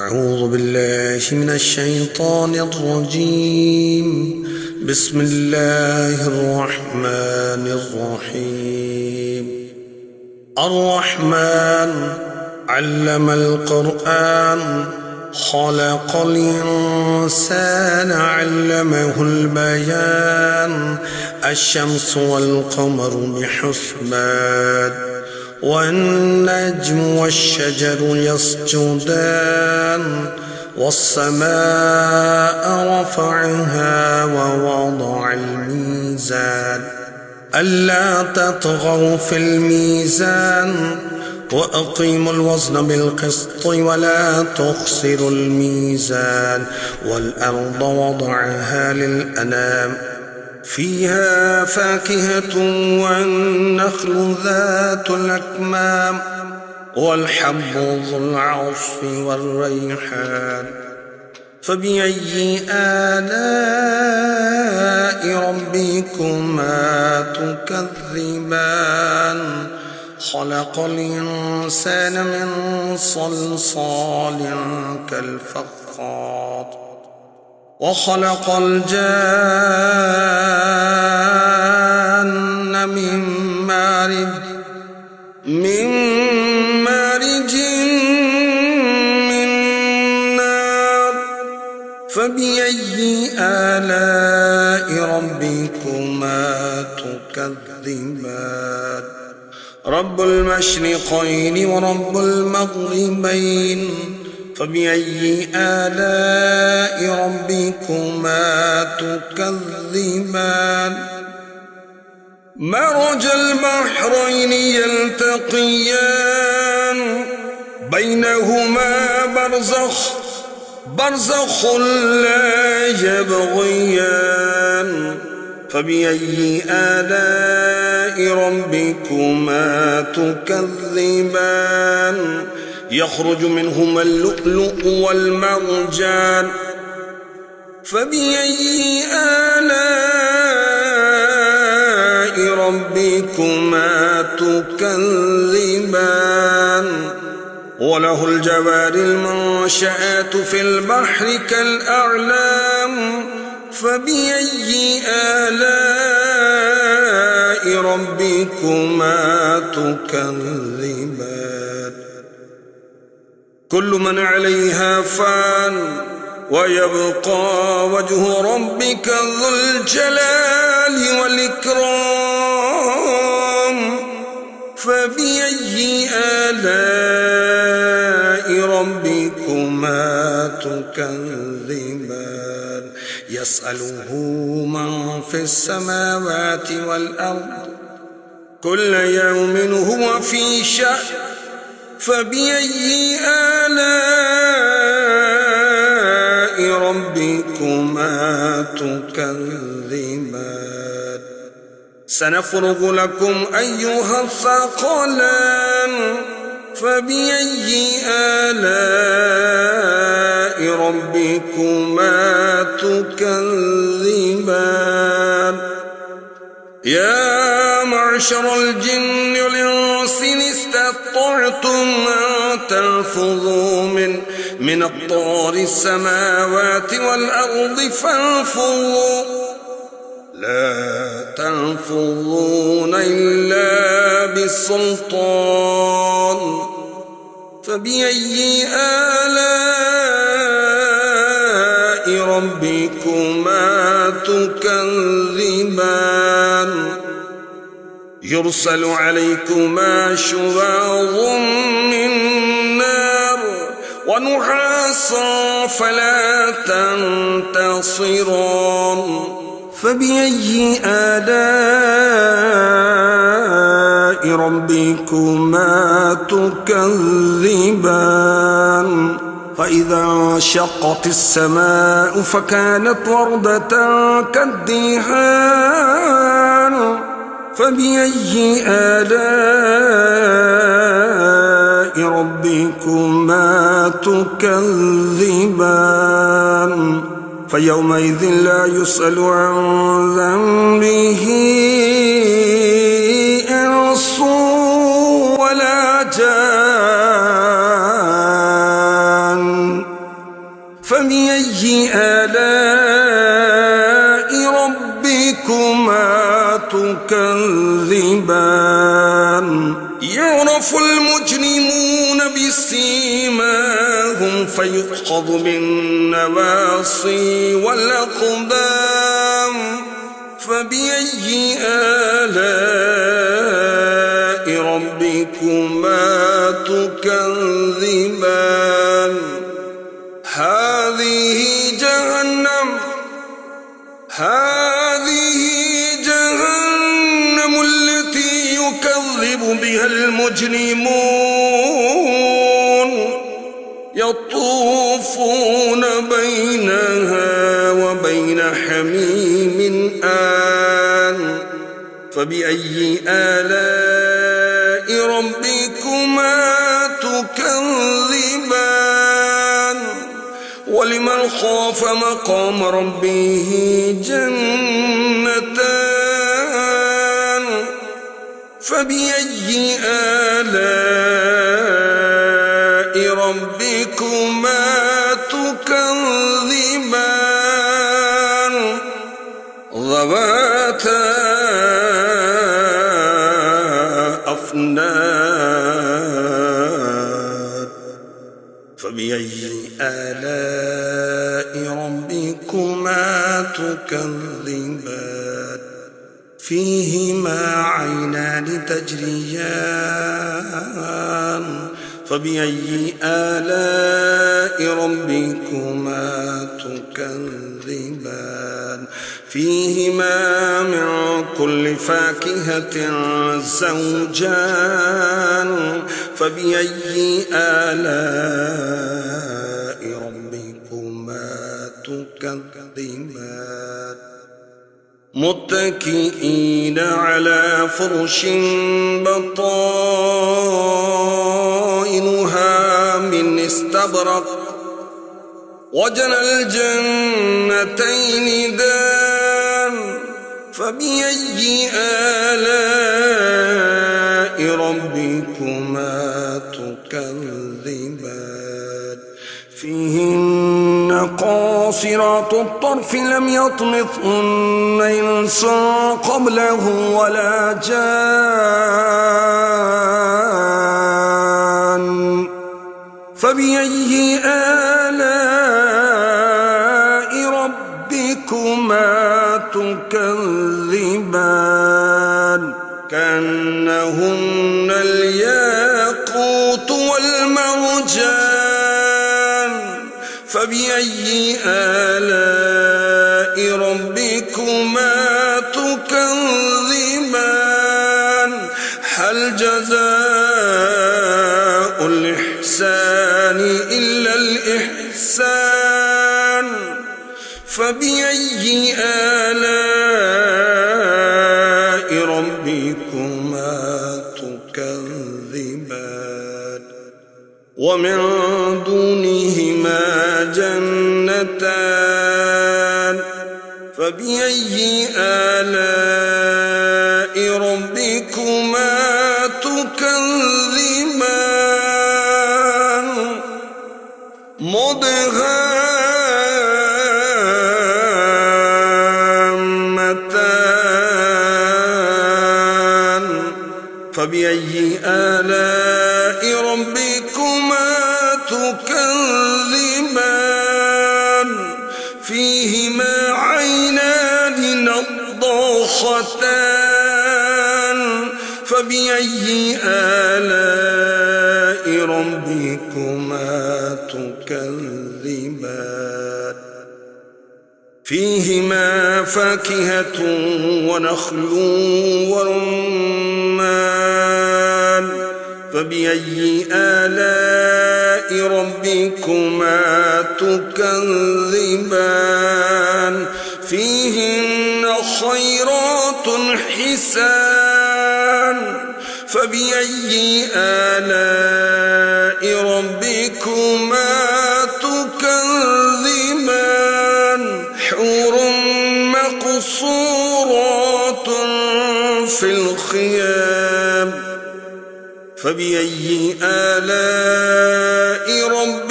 أعوذ بالله من الشيطان الرجيم. بسم الله الرحمن الرحيم. الرحمن علم القرآن، خلق الإنسان علمه البيان. الشمس والقمر بحسبان، والنجم والشجر يسجدان. والسماء رفعها ووضع الميزان، ألا تطغوا في الميزان، وأقيموا الوزن بالقسط ولا تخسروا الميزان. والأرض وضعها للأنام، فيها فاكهة والنخل ذات الأكمام، والحب ذو العصف والريحان. فبأي آلاء ربكما تكذبان؟ خلق الإنسان من صلصال كالفخار، وخلق الجان من مارج من نار. فبأي آلاء ربكما تكذبان؟ رب المشرقين ورب المغربين. فبأي آلاء ربكما تكذبان؟ مرج البحرين يلتقيان، بينهما برزخ لا يبغيان. فبأي آلاء ربكما تكذبان؟ يخرج منهما اللؤلؤ والمرجان. فبأي آلاء ربكما تكذبان؟ وله الجوار المنشآت في البحر كالأعلام. فبأي آلاء ربكما تكذبان؟ كل من عليها فان، ويبقى وجه ربك ذو الجلال والإكرام. فبأي آلاء ربكما تكذبان؟ يسأله من في السماوات والأرض، كل يوم هو في شأن. فبأي آلاء ربكما تكذبان؟ سنفرغ لكم أيها الثقلان. فبأي آلاء ربكما تكذبان؟ يا معشر الجن والإنس إن استطعتم أن تنفذوا من أقطار السماوات والأرض فانفذوا، لا تنفذون إلا بالسلطان. فبأي آلاء ربكما تكذبان؟ يرسل عليكما شواظ من نار، ونحاسا فلا تنتصران. فبأي آلاء ربكما تكذبان؟ فإذا انشقت السماء فكانت وردة كالدهان. فبأي آلاء ربكما تكذبان؟ فيومئذ لا يسأل عن ذنبه إنس ولا جان. فبأي آلاء ربكما تكذبان يعرف المجرمون بسيماهم فيؤخذ بالنواصي والأقدام فبأي آلاء ربكما تكذبان هذه جهنم التي يكذب بها المجرمون يطوفون بينها وبين حميم آن فبأي آلاء ربكما تكذبان ولمن خاف مقام ربه جنتان فبأي آلاء ربكما تكذبان ذواتا أفنان فبأي آلاء ربكما تكذبان فيهما عينان تجريان فبأي آلاء ربكما تكذبان فيهما من كل فاكهة زوجان فبأي آلاء ربكما تكذبان متكئين على فرش بطائنها من استبرق وجنى الجنتين دان فبأي آلاء ربكما تكذبان فيهن قاصرات الطرف لم يطمثهن إنس قبله ولا جان فبأي آلاء ربكما تكذبان كأنهن الياقوت والمرجان فبأي آلاء ربكما تكذبان هل جزاء الإحسان إلا الإحسان فبأي آلاء ربكما تكذبان ومن دونهما جنتان فبأي آلاء ربكما تكذبان مدهامتان فبأي آلاء ربكما تكذبان فيهما عينان نضاختان فبأي آلاء ربكما تكذبان فيهما فاكهة ونخل ورمان فبأي آلاء ربكما تكذبان فيهن خيرات حسان فبأي آلاء ربكما تكذبان حور مقصورات في الخيام فبأي آلاء ربكما